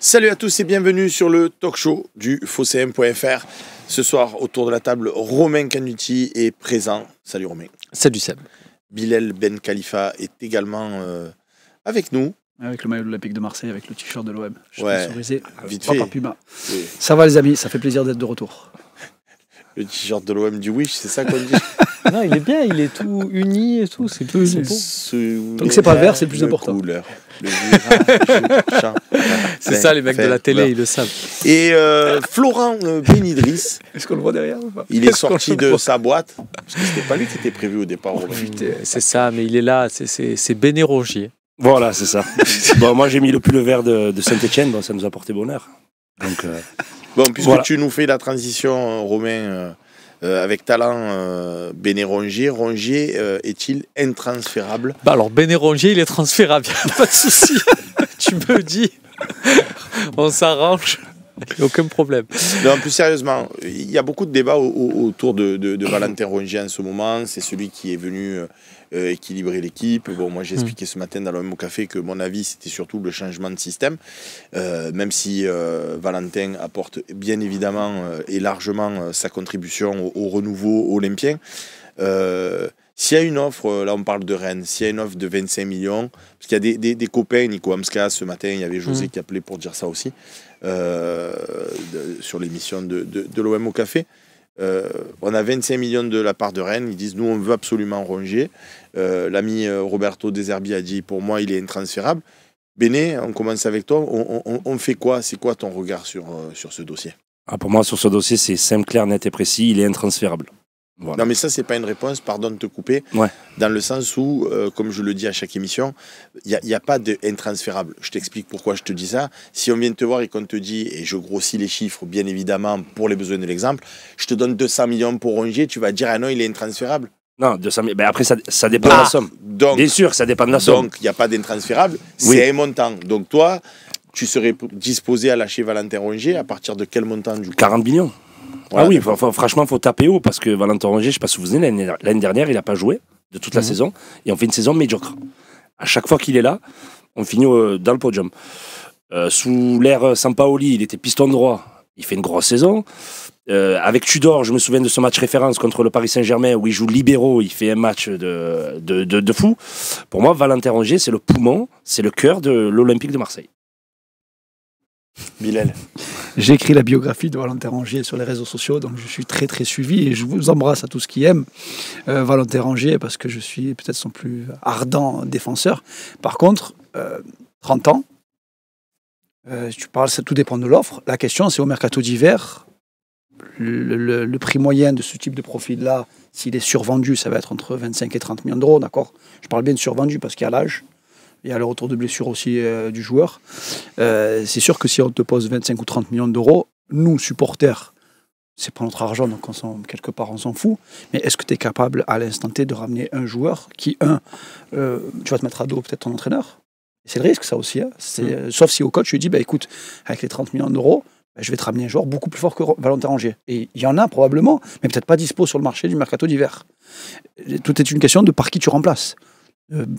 Salut à tous et bienvenue sur le talk show du FosCM.fr. Ce soir, autour de la table, Romain Canuti est présent. Salut Romain. Salut Seb. Bilal Ben Khalifa est également avec nous. Avec le maillot de l'Olympique de Marseille, avec le t-shirt de l'OM. Sponsorisé vite fait. Par Puma. Oui. Ça va les amis, ça fait plaisir d'être de retour. Le t-shirt de l'OM du Wish, c'est ça qu'on dit? Non, il est bien, il est tout uni et tout, c'est beau. Donc c'est pas vert, c'est le plus important. Couleur, le c'est ça, les mecs de la télé, ils le savent. Et Florent Benidriss. Est-ce qu'on le voit derrière ou pas? Il est sorti de sa boîte, parce que c'était pas lui qui était prévu au départ. C'est ça, mais il est là, c'est Béné Rongier. Voilà, c'est ça. Bon, moi j'ai mis le pull vert de Saint-Etienne, bon, ça nous a porté bonheur. Donc, bon, puisque voilà. Tu nous fais la transition, Romain, avec talent, Béné Rongier. Rongier est-il intransférable? Bah alors, Béné Rongier, il est transférable, il n'y a pas de souci. Tu me dis, on s'arrange. Aucun problème. Non, plus sérieusement, il y a beaucoup de débats autour de Valentin Rongier en ce moment. C'est celui qui est venu équilibrer l'équipe. Bon, moi, j'ai expliqué ce matin dans l'OM au café que mon avis, c'était surtout le changement de système. Même si Valentin apporte bien évidemment et largement sa contribution au renouveau olympien. S'il y a une offre, là on parle de Rennes, s'il y a une offre de 25 millions, parce qu'il y a des copains, Nico Amska ce matin, il y avait José qui appelait pour dire ça aussi, sur l'émission de l'OM au café. On a 25 millions de la part de Rennes, ils disent nous on veut absolument Rongier. L'ami Roberto Deserbi a dit pour moi il est intransférable. Béné, on commence avec toi, on fait quoi? C'est quoi ton regard sur ce dossier? Pour moi sur ce dossier c'est simple, clair, net et précis, il est intransférable. Voilà. Non mais ça c'est pas une réponse, pardon de te couper, dans le sens où, comme je le dis à chaque émission, il n'y a pas d'intransférable. Je t'explique pourquoi je te dis ça. Si on vient te voir et qu'on te dit, et je grossis les chiffres bien évidemment pour les besoins de l'exemple, je te donne 200 millions pour Rongier, tu vas dire ah non il est intransférable. Non, 200 millions, ben après ça dépend de la somme. Donc, bien sûr ça dépend de la somme. Donc il n'y a pas d'intransférable, c'est un montant. Donc toi, tu serais disposé à lâcher Valentin Rongier à partir de quel montant du coup? 40 millions. Voilà, ah oui, franchement, il faut taper haut parce que Valentin Rongier, je ne sais pas si vous vous souvenez, l'année dernière, il n'a pas joué de toute la saison et on fait une saison médiocre. À chaque fois qu'il est là, on finit dans le podium. Sous l'ère Sampaoli, il était piston droit, il fait une grosse saison. Avec Tudor, je me souviens de son match référence contre le Paris Saint-Germain où il joue libéraux, il fait un match de fou. Pour moi, Valentin Rongier, c'est le poumon, c'est le cœur de l'Olympique de Marseille. Bilal. J'ai écrit la biographie de Valentin Rongier sur les réseaux sociaux, donc je suis très très suivi et je vous embrasse à tous qui aiment Valentin Rongier parce que je suis peut-être son plus ardent défenseur. Par contre, 30 ans, tu parles, ça tout dépend de l'offre. La question c'est au mercato d'hiver, le prix moyen de ce type de profil-là, s'il est survendu, ça va être entre 25 et 30 millions d'euros, d'accord? Je parle bien de survendu parce qu'il y a l'âge. Il y a le retour de blessure aussi du joueur. C'est sûr que si on te pose 25 ou 30 millions d'euros, nous, supporters, c'est pas notre argent, donc quelque part on s'en fout. Mais est-ce que tu es capable à l'instant T de ramener un joueur qui, tu vas te mettre à dos peut-être ton entraîneur? C'est le risque ça aussi. Hein. Sauf si au coach, je lui dis, bah, écoute, avec les 30 millions d'euros, je vais te ramener un joueur beaucoup plus fort que Valentin Rongier. Et il y en a probablement, mais peut-être pas dispo sur le marché du mercato d'hiver. Tout est une question de par qui tu remplaces.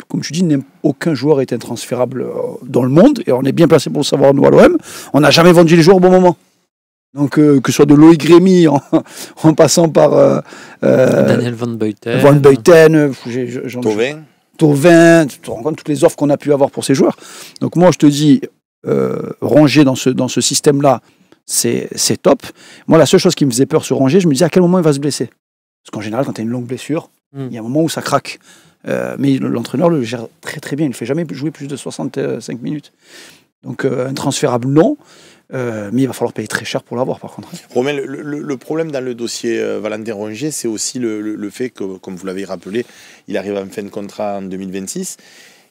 Comme tu dis, aucun joueur est intransférable dans le monde et on est bien placé pour le savoir, nous à l'OM. On n'a jamais vendu les joueurs au bon moment. Donc, que ce soit de Loïc Rémy en passant par Daniel Van Buiten, Thauvin, tu te rends compte toutes les offres qu'on a pu avoir pour ces joueurs. Donc, moi, je te dis, Rongier dans ce système-là, c'est top. Moi, la seule chose qui me faisait peur sur Rongier, je me disais à quel moment il va se blesser. Parce qu'en général, quand tu as une longue blessure, il y a un moment où ça craque. Mais l'entraîneur le gère très très bien. Il ne fait jamais jouer plus de 65 minutes. Donc intransférable, non. Mais il va falloir payer très cher pour l'avoir, par contre. Romain, le problème dans le dossier Valentin Rongier, c'est aussi le fait que, comme vous l'avez rappelé, il arrive en fin de contrat en 2026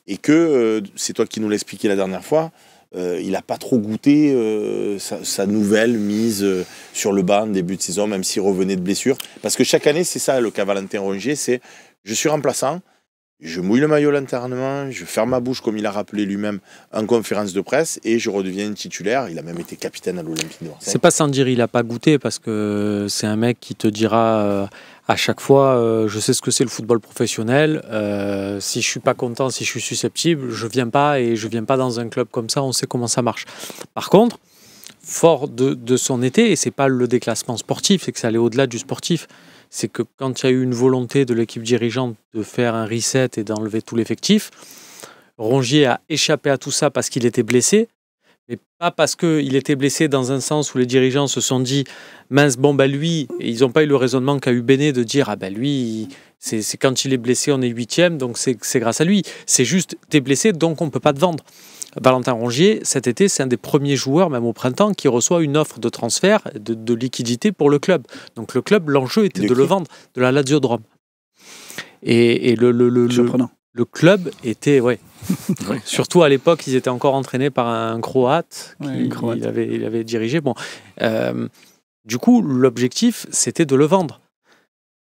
et que, c'est toi qui nous l'as expliqué la dernière fois, il n'a pas trop goûté sa nouvelle mise sur le banc début de saison, même s'il revenait de blessure. Parce que chaque année, c'est ça le cas Valentin Rongier, c'est je suis remplaçant. je mouille le maillot l'entraînement, je ferme ma bouche, comme il a rappelé lui-même, en conférence de presse, et je redeviens titulaire. Il a même été capitaine à l'Olympique de Marseille. C'est pas sans dire il a pas goûté, parce que c'est un mec qui te dira à chaque fois je sais ce que c'est le football professionnel, si je suis pas content, si je suis susceptible, je viens pas, et je viens pas dans un club comme ça, on sait comment ça marche. Par contre, fort de son été, et c'est pas le déclassement sportif, c'est que ça allait au-delà du sportif, c'est que quand il y a eu une volonté de l'équipe dirigeante de faire un reset et d'enlever tout l'effectif, Rongier a échappé à tout ça parce qu'il était blessé, mais pas parce qu'il était blessé dans un sens où les dirigeants se sont dit mince, bon, bah lui, et ils n'ont pas eu le raisonnement qu'a eu Béné de dire ah ben lui, c'est quand il est blessé, on est 8e, donc c'est grâce à lui. C'est juste, t'es blessé, donc on ne peut pas te vendre. Valentin Rongier, cet été, c'est un des premiers joueurs, même au printemps, qui reçoit une offre de transfert, de liquidité pour le club. Donc le club, l'enjeu était de le vendre, de la Lazio de Rome. Et le club était, ouais. Surtout à l'époque, ils étaient encore entraînés par un Croate qu'il avait dirigé. Bon, du coup, l'objectif, c'était de le vendre.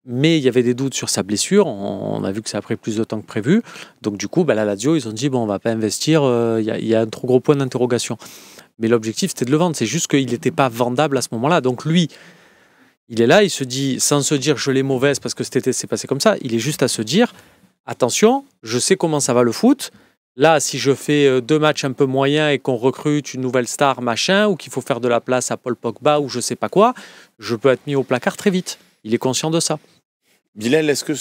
Mais il y avait des doutes sur sa blessure. On a vu que ça a pris plus de temps que prévu. Donc du coup, la Lazio, ils ont dit, bon, on va pas investir. Il y a un trop gros point d'interrogation. Mais l'objectif, c'était de le vendre. C'est juste qu'il n'était pas vendable à ce moment-là. Donc lui, il est là, il se dit, sans se dire, je l'ai mauvaise parce que cet été, c'est passé comme ça. Il est juste à se dire, attention, je sais comment ça va le foot. Là, si je fais 2 matchs un peu moyens et qu'on recrute une nouvelle star, machin, ou qu'il faut faire de la place à Paul Pogba ou je sais pas quoi, je peux être mis au placard très vite. Il est conscient de ça. Bilal, est-ce que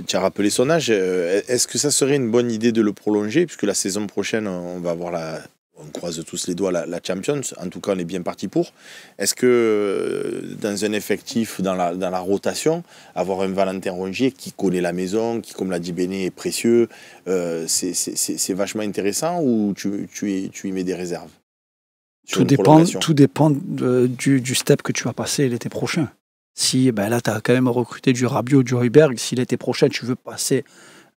tu as rappelé son âge, est-ce que ça serait une bonne idée de le prolonger, puisque la saison prochaine, on va avoir on croise tous les doigts, la Champions, en tout cas on est bien parti pour. Est-ce que dans un effectif, dans la rotation, avoir un Valentin Rongier qui connaît la maison, qui, comme l'a dit Béné, est précieux, c'est vachement intéressant, ou tu y mets des réserves? Tout dépend du step que tu vas passer l'été prochain. Si là, tu as quand même recruté du Rabiot, du Højbjerg, si l'été prochain, tu veux passer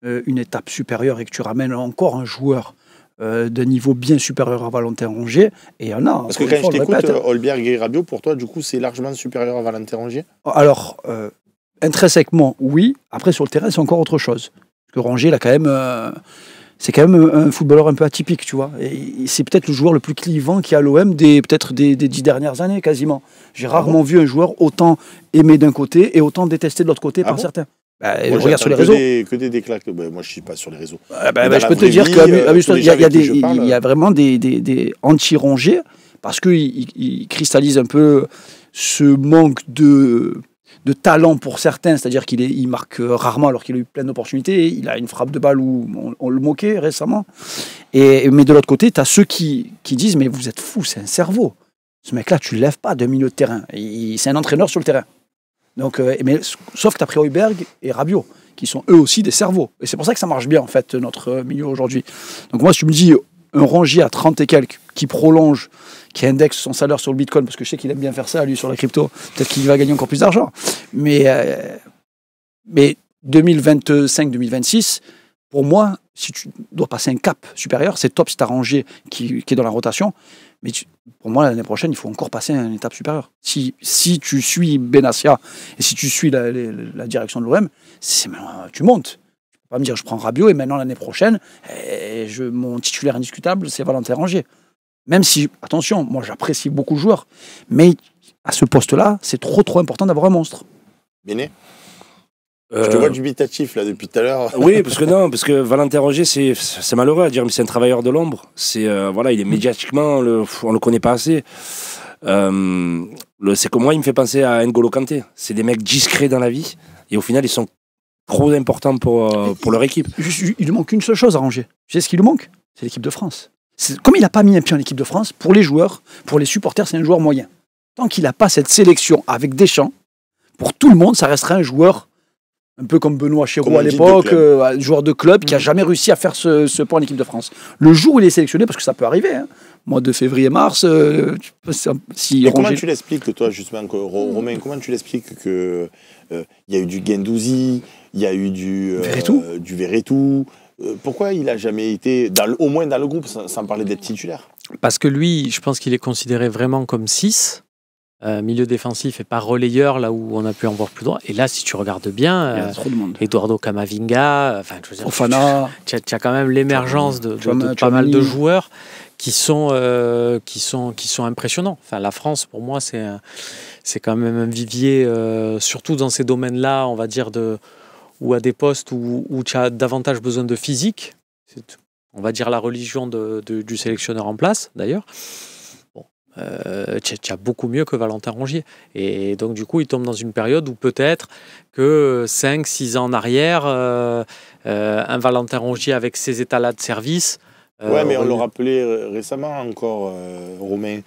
une étape supérieure et que tu ramènes encore un joueur de niveau bien supérieur à Valentin Rongier, et il y en a. Parce que quand je t'écoute, Højbjerg et Rabiot, pour toi, du coup, c'est largement supérieur à Valentin Rongier? Alors, intrinsèquement, oui. Après, sur le terrain, c'est encore autre chose. Parce que Rongier, il a quand même... c'est quand même un footballeur un peu atypique, tu vois. Et c'est peut-être le joueur le plus clivant qu'il y a à l'OM peut-être des 10 dernières années, quasiment. J'ai rarement vu un joueur autant aimé d'un côté et autant détesté de l'autre côté par certains. Moi, regarde sur les réseaux. Que des déclaques. Moi, je ne suis pas sur les réseaux. Je peux te dire qu'il y a vraiment des anti-Rongier parce qu'il cristallise un peu ce manque de talent pour certains, c'est-à-dire qu'il marque rarement alors qu'il a eu plein d'opportunités. Il a une frappe de balle où on le moquait récemment. Mais de l'autre côté, tu as ceux qui disent « Mais vous êtes fous, c'est un cerveau. Ce mec-là, tu ne le lèves pas d'un milieu de terrain. C'est un entraîneur sur le terrain. » Donc, sauf que tu as pris Højbjerg et Rabiot, qui sont eux aussi des cerveaux. Et c'est pour ça que ça marche bien, en fait, notre milieu aujourd'hui. Donc moi, si tu me dis un Rongier à 30 et quelques qui prolonge, qui indexe son salaire sur le Bitcoin, parce que je sais qu'il aime bien faire ça, lui, sur la crypto, peut-être qu'il va gagner encore plus d'argent. Mais 2025-2026, pour moi, si tu dois passer un cap supérieur, c'est top si tu as Rongier qui est dans la rotation. Mais pour moi, l'année prochaine, il faut encore passer à une étape supérieure. Si tu suis Benassia et si tu suis la direction de l'OM, tu montes. Tu peux pas me dire je prends Rabiot et maintenant l'année prochaine, mon titulaire indiscutable, c'est Valentin Rongier. Même si, attention, moi j'apprécie beaucoup le joueur, mais à ce poste-là, c'est trop important d'avoir un monstre. Béné, je te vois dubitatif là depuis tout à l'heure. Oui, parce que Valentin Rongier, c'est malheureux à dire, mais c'est un travailleur de l'ombre. Il est médiatiquement, on le connaît pas assez. C'est comme moi, il me fait penser à N'Golo Kanté. C'est des mecs discrets dans la vie, et au final, ils sont trop importants pour leur équipe. Il lui manque une seule chose à Rongier. Tu sais ce qui lui manque? C'est l'équipe de France. Comme il n'a pas mis un pied en équipe de France, pour les joueurs, pour les supporters, c'est un joueur moyen. Tant qu'il n'a pas cette sélection avec Deschamps, pour tout le monde, ça restera un joueur un peu comme Benoît Chéreau à l'époque, joueur de club qui n'a jamais réussi à faire ce point en équipe de France. Le jour où il est sélectionné, parce que ça peut arriver, mois de février-mars, comment tu l'expliques, toi, justement, Romain, comment tu l'expliques qu'il y a eu du Guendouzi, il y a eu du Verretou. Pourquoi il n'a jamais été, au moins dans le groupe, sans parler d'être titulaire? Parce que lui, je pense qu'il est considéré vraiment comme 6. milieu défensif et pas relayeur, là où on a pu en voir plus droit. Et là, si tu regardes bien, Il y a trop de monde. Eduardo Camavinga, je veux dire, Fofana. tu as quand même l'émergence de pas mal de joueurs qui sont impressionnants. Enfin, la France, pour moi, c'est quand même un vivier, surtout dans ces domaines-là, on va dire, ou à des postes où tu as davantage besoin de physique. C'est, on va dire, la religion du sélectionneur en place, d'ailleurs. Bon, tu as beaucoup mieux que Valentin Rongier. Et donc, du coup, il tombe dans une période où peut-être que 5-6 ans en arrière, un Valentin Rongier avec ses états-là de service... Ouais, mais on l'a rappelé récemment encore, Romain,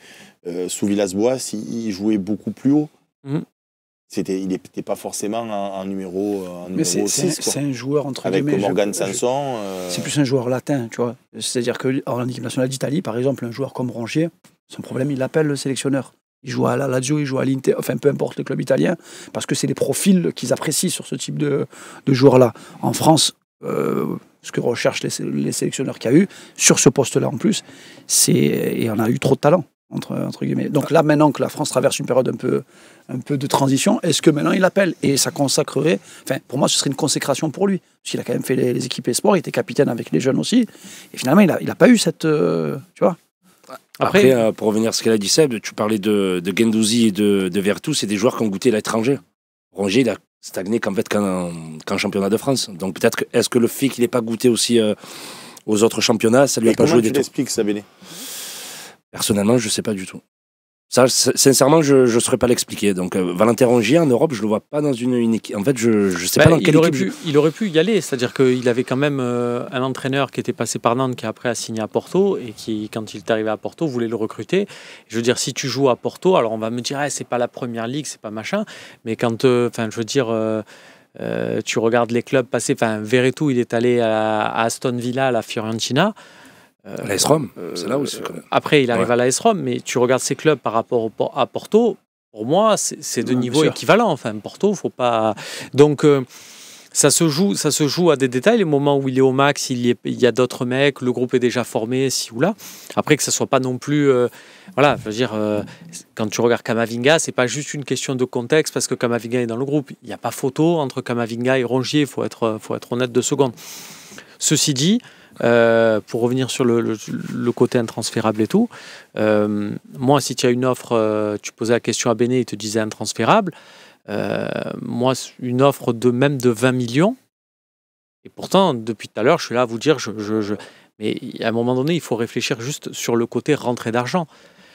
sous Villas-Boas, il jouait beaucoup plus haut. Il n'était pas forcément en numéro 6. C'est un joueur, entre avec guillemets... Morgan Sanson. C'est plus un joueur latin, tu vois. C'est-à-dire qu'en équipe nationale d'Italie, par exemple, un joueur comme Rongier, son problème, il appelle le sélectionneur. Il joue à la Lazio, il joue à l'Inter, enfin peu importe le club italien, parce que c'est les profils qu'ils apprécient sur ce type de joueurs-là. En France, ce que recherchent les sélectionneurs qu'il y a eu, sur ce poste-là en plus, et on a eu trop de talent, entre guillemets. Donc là, maintenant que la France traverse une période un peu de transition, est-ce que maintenant il appelle? Et ça consacrerait, enfin pour moi ce serait une consécration pour lui, parce qu'il a quand même fait les équipes espoirs, il était capitaine avec les jeunes aussi, et finalement il a pas eu cette... tu vois. Après, pour revenir à ce qu'elle a dit Seb, tu parlais de Guendouzi et de Vertou, c'est des joueurs qui ont goûté l'étranger. Rongier, il a stagné qu'en championnat de France. Donc peut-être est-ce que le fait qu'il n'ait pas goûté aussi aux autres championnats, ça lui a pas joué des tours. Comment tu l'expliques ça, Béné? Personnellement, je ne sais pas du tout. Ça, sincèrement, je ne saurais pas l'expliquer. Donc, Valentin Rongier, en Europe, je ne le vois pas dans une équipe. En fait, je ne sais pas dans quelle équipe... Il aurait pu y aller. C'est-à-dire qu'il avait quand même un entraîneur qui était passé par Nantes, qui après a signé à Porto, et qui, quand il est arrivé à Porto, voulait le recruter. Je veux dire, si tu joues à Porto, alors on va me dire, c'est pas la première ligue, c'est pas machin. Mais quand, je veux dire... tu regardes les clubs passer... Verretou, il est allé à Aston Villa, à la Fiorentina... l'AS Rome, c'est là aussi. Après, il arrive à l'AS Rome, mais tu regardes ces clubs par rapport à Porto, pour moi, c'est de niveau équivalent. Enfin, Porto, faut pas... Donc, ça se joue à des détails. Les moments où il est au max, il y a d'autres mecs, le groupe est déjà formé, ci ou là. Après, que ça soit pas non plus... voilà, je veux dire, quand tu regardes Camavinga, c'est pas juste une question de contexte, parce que Camavinga est dans le groupe. Il n'y a pas photo entre Camavinga et Rongier, il faut être honnête 2 secondes. Ceci dit... pour revenir sur le côté intransférable et tout, moi, si tu as une offre, tu posais la question à Béné, il te disait intransférable. Moi, une offre même de 20 millions, et pourtant, depuis tout à l'heure, je suis là à vous dire, mais à un moment donné, il faut réfléchir juste sur le côté rentrée d'argent.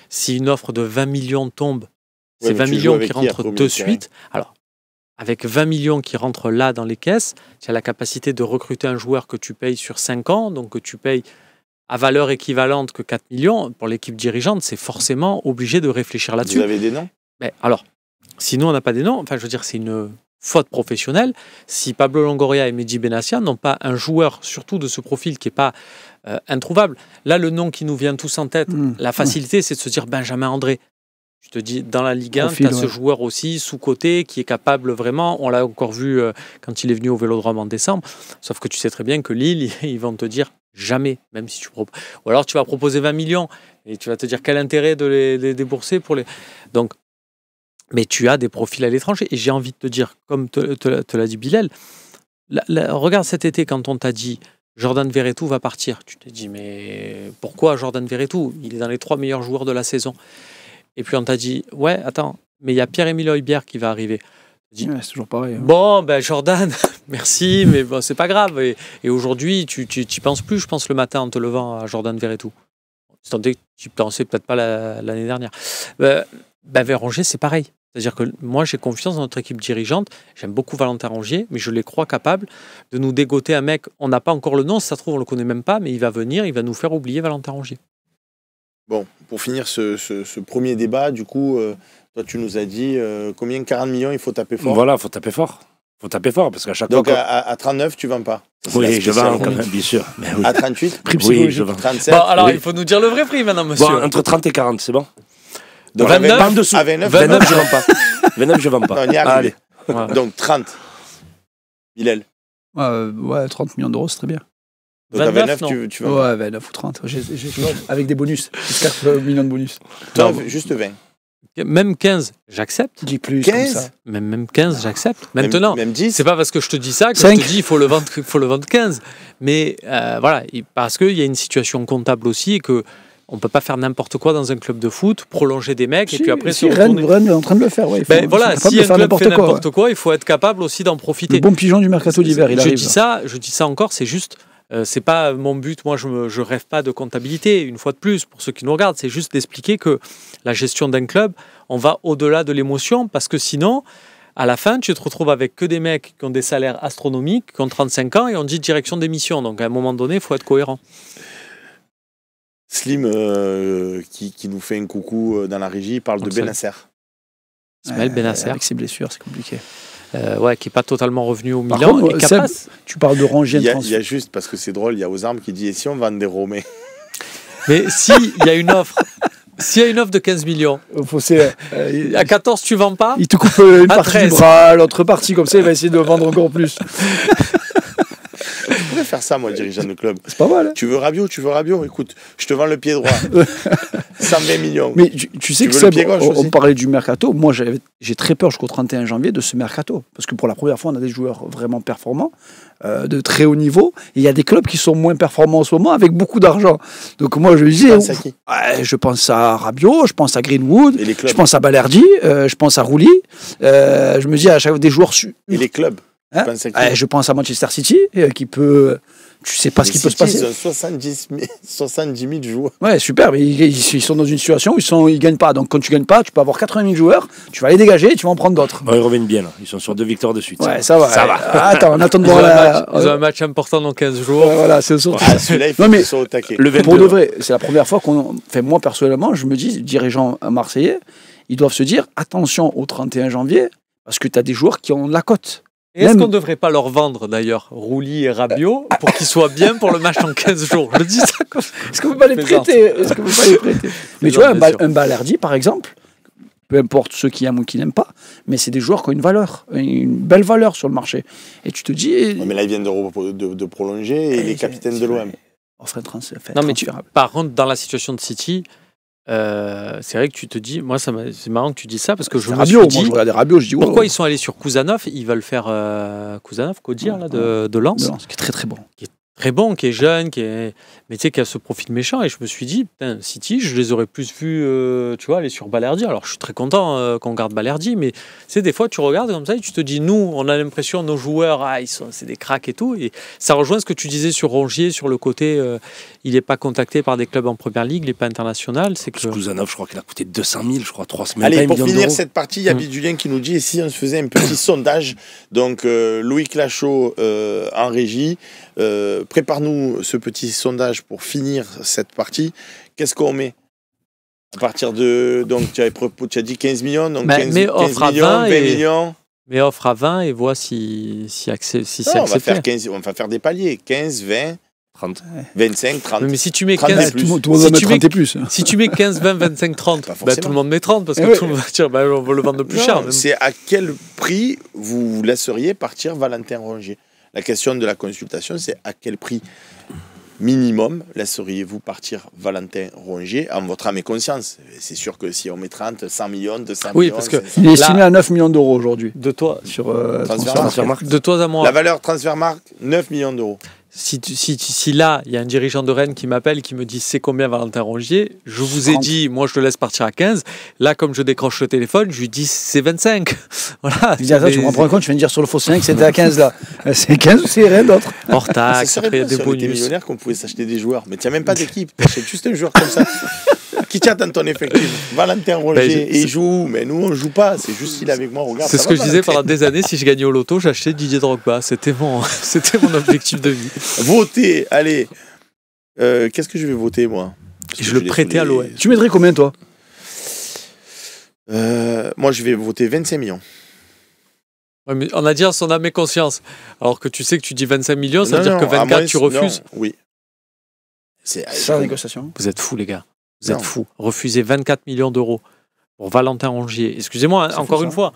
Si une offre de 20 millions tombe, c'est 20 millions qui rentrent de suite. Alors, avec 20 millions qui rentrent là dans les caisses, tu as la capacité de recruter un joueur que tu payes sur 5 ans, donc que tu payes à valeur équivalente que 4 millions. Pour l'équipe dirigeante, c'est forcément obligé de réfléchir là-dessus. Vous avez des noms? Mais alors, sinon on n'a pas des noms, je veux dire, c'est une faute professionnelle. Si Pablo Longoria et Mehdi Benassia n'ont pas un joueur, surtout de ce profil, qui n'est pas introuvable. Là, le nom qui nous vient tous en tête, la facilité, c'est de se dire Benjamin André. Je te dis, dans la Ligue 1, tu as ce joueur aussi sous-côté qui est capable vraiment, on l'a encore vu quand il est venu au Vélodrome en décembre, sauf que tu sais très bien que Lille, ils vont te dire jamais, même si tu proposes. Ou alors tu vas proposer 20 millions et tu vas te dire quel intérêt de les débourser pour les... Donc, mais tu as des profils à l'étranger. Et j'ai envie de te dire, comme te l'a dit Bilal, regarde cet été quand on t'a dit Jordan Verretou va partir. Tu t'es dit, mais pourquoi Jordan Verretou? Il est dans les 3 meilleurs joueurs de la saison. Et puis on t'a dit, ouais, attends, mais il y a Pierre-Emile Højbjerg qui va arriver. C'est toujours pareil. Bon, Jordan, merci, mais bon, c'est pas grave. Et aujourd'hui, tu n'y penses plus, je pense, le matin en te levant à Jordan Verretou. Tu pensais peut-être pas l'année dernière. Vers Rongier, c'est pareil. C'est-à-dire que moi, j'ai confiance dans notre équipe dirigeante. J'aime beaucoup Valentin Rongier, mais je les crois capables de nous dégoter un mec. On n'a pas encore le nom, si ça se trouve, on le connaît même pas, mais il va venir, il va nous faire oublier Valentin Rongier. Bon, pour finir ce premier débat, du coup, toi tu nous as dit combien 40 millions il faut taper fort. Voilà, il faut taper fort. Il faut taper fort parce qu'à chaque fois. Donc fois. à 39, tu ne vends pas? Oui, je vends quand même, bien sûr. Mais oui. À 38? Oui, je vends. 37? Bon, alors il faut nous dire le vrai prix maintenant, monsieur. Bon, entre 30 et 40, c'est bon. Donc 29, pas en dessous. À 29, 29, je ne vends pas. 29, je ne vends pas. Non, on y est arrivé. Allez. Donc 30. Bilal. Ouais, 30 millions d'euros, c'est très bien. Donc 29, tu vends pas. Ouais, 29 ou 30. Avec des bonus. Jusqu'à 1 million de bonus. Toi, juste 20. Même 15, j'accepte. Dis plus 15? comme ça. Même 15, j'accepte. Maintenant, même 10. c'est pas parce que je te dis ça que 5. je te dis il faut le vendre 15. Mais voilà, parce qu'il y a une situation comptable aussi et que on peut pas faire n'importe quoi dans un club de foot, prolonger des mecs et puis après se retourner. Rennes est en train de le faire. Ouais, Ben voilà, si un club fait n'importe quoi, il faut être capable aussi d'en profiter. Le bon pigeon du mercato d'hiver, il arrive. Je dis ça encore, c'est juste, c'est pas mon but. Moi, je rêve pas de comptabilité. Une fois de plus, pour ceux qui nous regardent, c'est juste d'expliquer que la gestion d'un club, on va au-delà de l'émotion parce que sinon, à la fin, tu te retrouves avec que des mecs qui ont des salaires astronomiques, qui ont 35 ans et on dit direction d'émission. Donc à un moment donné, il faut être cohérent. Slim, qui nous fait un coucou dans la régie, il parle Donc de Benasser. Ismaël Benasser. Avec ses blessures, c'est compliqué. Ouais, qui n'est pas totalement revenu au Par Milan. contre, Et capable. tu parles de Rongier Il de y transfert. a juste, parce que c'est drôle, il y a aux armes qui dit, et si on vend des Romais? Mais s'il y a une offre, s'il y a une offre de 15 millions, à 14, tu vends pas? Il te coupe une À partie 13. du bras, l'autre partie, comme ça, il va essayer de vendre encore plus. Je pourrais faire ça, moi, dirigeant de club. C'est pas mal. Hein. Tu veux Rabiot? Écoute, je te vends le pied droit. 120 millions. Mais tu sais Tu que veux ça, le pied gauche on aussi parlait du mercato. Moi, j'ai très peur jusqu'au 31 janvier de ce mercato. Parce que pour la première fois, on a des joueurs vraiment performants, de très haut niveau. Et il y a des clubs qui sont moins performants en ce moment avec beaucoup d'argent. Donc moi, je disais, Pense à qui? je pense à Rabiot, je pense à Greenwood, Et les clubs? je pense à Balerdi, je pense à Rouli. Je me dis à chaque fois des joueurs. Et les clubs? Hein? Tu penses à qui? Je pense à Manchester City, qui peut. Tu sais pas ce qui peut se passer. Ils ont 70 000 joueurs. Ouais, super, mais ils sont dans une situation où ils gagnent pas. Donc quand tu gagnes pas, tu peux avoir 80 000 joueurs, tu vas les dégager et tu vas en prendre d'autres. Bon, ils reviennent bien, là. Ils sont sur 2 victoires de suite. Ouais, ça va. Ça va. Attends, on attend de Ils ont, voir ils ont un match important dans 15 jours. Voilà, c'est surtout. Ah, celui-là, il faut Non, mais qu'ils soient au taquet. Le 22. Pour de vrai, c'est la première fois qu'on. Enfin, moi, personnellement, je me dis, dirigeants marseillais, ils doivent se dire attention au 31 janvier, parce que tu as des joueurs qui ont de la cote. Et est-ce Même- qu'on ne devrait pas leur vendre d'ailleurs Rouli et Rabiot pour qu'ils soient bien pour le match dans 15 jours? Je dis ça comme Est-ce qu'on peut pas les Plaisante. prêter Est-ce qu'on peut pas les prêter Mais tu Plaisante, vois, bien sûr. un Balerdi, par exemple, peu importe ceux qui aiment ou qui n'aiment pas, mais c'est des joueurs qui ont une valeur, une belle valeur sur le marché. Et tu te dis. Ouais, mais là, ils viennent de prolonger et il est capitaine de l'OM. Offre un transfert. Non, mais transférable. par contre, dans la situation de City, c'est vrai que tu te dis, moi, c'est marrant que tu dis ça parce que je C'est me Rabiot, suis moi dit, je regardais Rabiot, je dis pourquoi ils sont allés sur Kouzanov? Ils veulent faire Kouzanov, Kodir, là, de Lens. Non, ce qui est très très bon. Très bon, qui est jeune, mais tu sais, qui a ce profil méchant. Et je me suis dit, putain, City, je les aurais plus vus, tu vois, aller sur Balerdi. Alors, je suis très content qu'on garde Balerdi, mais tu sais, des fois, tu regardes comme ça et tu te dis, nous, on a l'impression, nos joueurs, c'est des cracks et tout. Et ça rejoint ce que tu disais sur Rongier, sur le côté, il n'est pas contacté par des clubs en première ligue, il n'est pas international. C'est que. Kouzanov, je crois qu'il a coûté 200 000, je crois, 3 semaines. Allez, 1 pour million finir d'euros. cette partie, il y a Bidulien qui nous dit, et si on se faisait un petit sondage, donc Loïc Lachaud en régie, prépare-nous ce petit sondage pour finir cette partie. Qu'est-ce qu'on met à partir de... Donc, tu as dit 15 millions, donc Mais 15 offre à millions, 20 20 et- millions. Mais offre à 20 et vois si c'est Non, on va accepté. faire on va faire des paliers. 15, 20, 30. 25, 30. Mais si tu mets 30 15, et plus. Tout le monde Si va tu mettre mets- 30 et plus. si tu mets 15, 20, 25, 30, Pas bah, forcément. tout le monde met 30 parce que Eh oui. tout le monde va dire bah, on va le vendre plus Non, cher. même. c'est à quel prix vous laisseriez partir Valentin Rongier? La question de la consultation, c'est à quel prix minimum laisseriez-vous partir Valentin Rongier en votre âme et conscience? C'est sûr que si on met 30, 100 millions, 200 Oui, millions... parce que- 500. Il est estimé à 9 millions d'euros aujourd'hui De toi, sur Transfermarkt. de toi à moi. La valeur Transfermarkt, 9 millions d'euros. Si là, il y a un dirigeant de Rennes qui m'appelle, qui me dit c'est combien Valentin Rongier, je vous ai 30. dit, moi je le laisse partir à 15. Là, comme je décroche le téléphone, je lui dis c'est 25. Voilà. Il dit, attends, tu me rends compte, tu viens de dire sur le faux 5 que c'était à 15 là. C'est 15 ou c'est rien d'autre? Hors Ça taxe, serait après il y a bien des si on était bonus. millionnaire qu'on pouvait s'acheter des joueurs. Mais tu n'as même pas d'équipe. Tu achètes juste un joueur comme ça. Qui tient dans ton effectif? Valentin Rongier. Et il joue où? Mais nous, on ne joue pas. C'est juste qu'il est avec moi. Regarde. C'est ça ce va, que je disais Valentin. pendant des années, si je gagnais au loto, j'achetais Didier Drogba. C'était mon objectif de vie. Voter. Allez. Qu'est-ce que je vais voter, moi? Parce Et que je le l'ai prêtais sous à les- l'OM. Tu mettrais combien toi? Moi, je vais voter 25 millions. Ouais, mais on a dit à son âme et conscience. Alors que tu sais que tu dis 25 millions, ça veut dire que à 24, moins- tu refuses. non, oui. C'est Sans négociation. Vous êtes fous, les gars. Vous Non. êtes fous. Refuser 24 millions d'euros pour Valentin Rongier. Excusez-moi, hein, C'est encore fou, une ça. fois.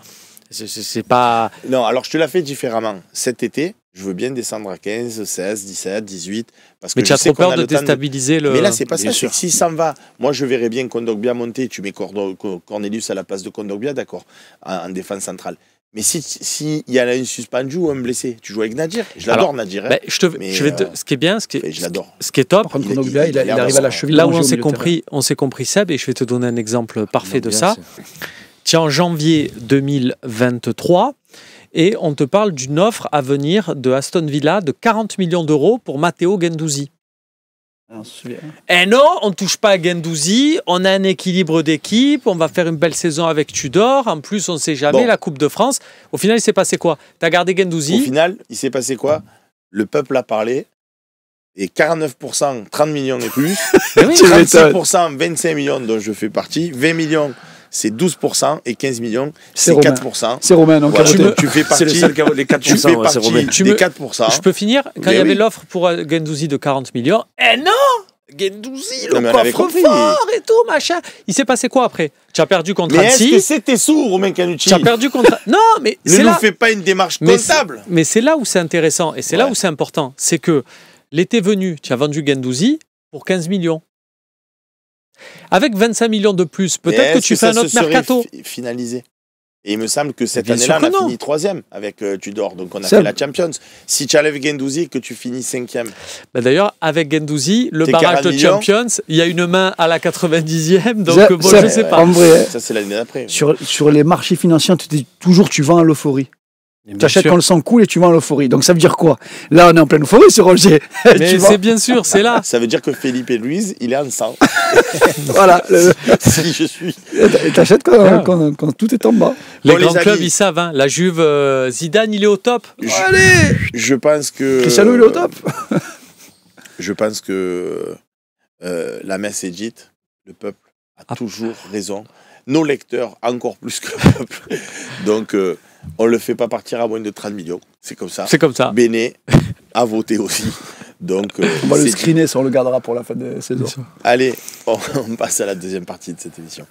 C'est pas. Non, alors je te la fais différemment. Cet été, Je veux bien descendre à 15, 16, 17, 18. Parce que Mais tu as trop peur de déstabiliser le. Mais là, c'est pas ça. Bien C'est sûr. que si ça me va, moi, je verrais bien Kondogbia monter. Tu mets Cornelius à la place de Kondogbia, d'accord, en défense centrale. Mais si y a une suspendue ou un blessé, tu joues avec Nadir. Je l'adore, Nadir. Hein. Ben, ce qui est bien, ce qui je l'adore. est top. Par contre, Kondogbia, il arrive à la cheville. Là où danger au on s'est compris, Seb, et je vais te donner un exemple parfait de Kondogbia, ça. Tu es en janvier 2023 et on te parle d'une offre à venir de Aston Villa de 40 millions d'euros pour Matteo Guendouzi. Eh non, on ne touche pas à Guendouzi, on a un équilibre d'équipe, on va faire une belle saison avec Tudor, en plus on ne sait jamais, la Coupe de France. Au final, il s'est passé quoi? Tu as gardé Guendouzi. Au final, il s'est passé quoi? Le peuple a parlé, et 49%, 30 millions et plus, 36%, 25 millions dont je fais partie, 20 millions, c'est 12%, et 15 millions, c'est 4%. C'est Romain, donc voilà, tu fais partie, C'est le seul qui a les 4%. tu fais partie des 4%. Je peux finir? Quand il y avait l'offre pour Guendouzi de 40 millions, eh non! Guendouzi, le coffre-fort et tout, machin. Il s'est passé quoi après? Tu as perdu contre Annecy. Mais est-ce que c'était sous, Romain Canucci? Tu as perdu contre... Non, mais ne nous fais pas une démarche comptable. Mais c'est là où c'est intéressant et c'est là où c'est important. C'est que l'été venu, tu as vendu Guendouzi pour 15 millions. Avec 25 millions de plus, peut-être que tu fais un autre mercato. Finalisé. Et il me semble que cette année-là, on a fini 3e avec Tudor. Donc on a fait la Champions. Si tu enlèves Guendouzi et que tu finis 5e. Ben d'ailleurs, avec Guendouzi, le barrage de Champions, il y a une main à la 90e. Donc bon, je ne sais pas. En vrai, ça, c'est l'année d'après. Sur les marchés financiers, tu vends à l'euphorie. Tu achètes quand le sang coule et tu vends à l'euphorie. Donc ça veut dire quoi? Là, on est en pleine euphorie sur Roger. Mais c'est bien sûr, c'est là. Ça veut dire que Philippe et Louise, il est en sang. Voilà. Si je suis. T'achètes quand tout est en bas. Les grands clubs, ils savent. Hein. La Juve, Zidane, il est au top. Allez, je pense que... Cristiano, il est au top. Je pense que la messe est dite. Le peuple a toujours raison. Nos lecteurs, encore plus que le peuple. Donc... on ne le fait pas partir à moins de 30 millions. C'est comme ça. C'est comme ça. Béné a voté aussi. Donc, on va le screener, ça on le gardera pour la fin de saison. Allez, on passe à la deuxième partie de cette émission.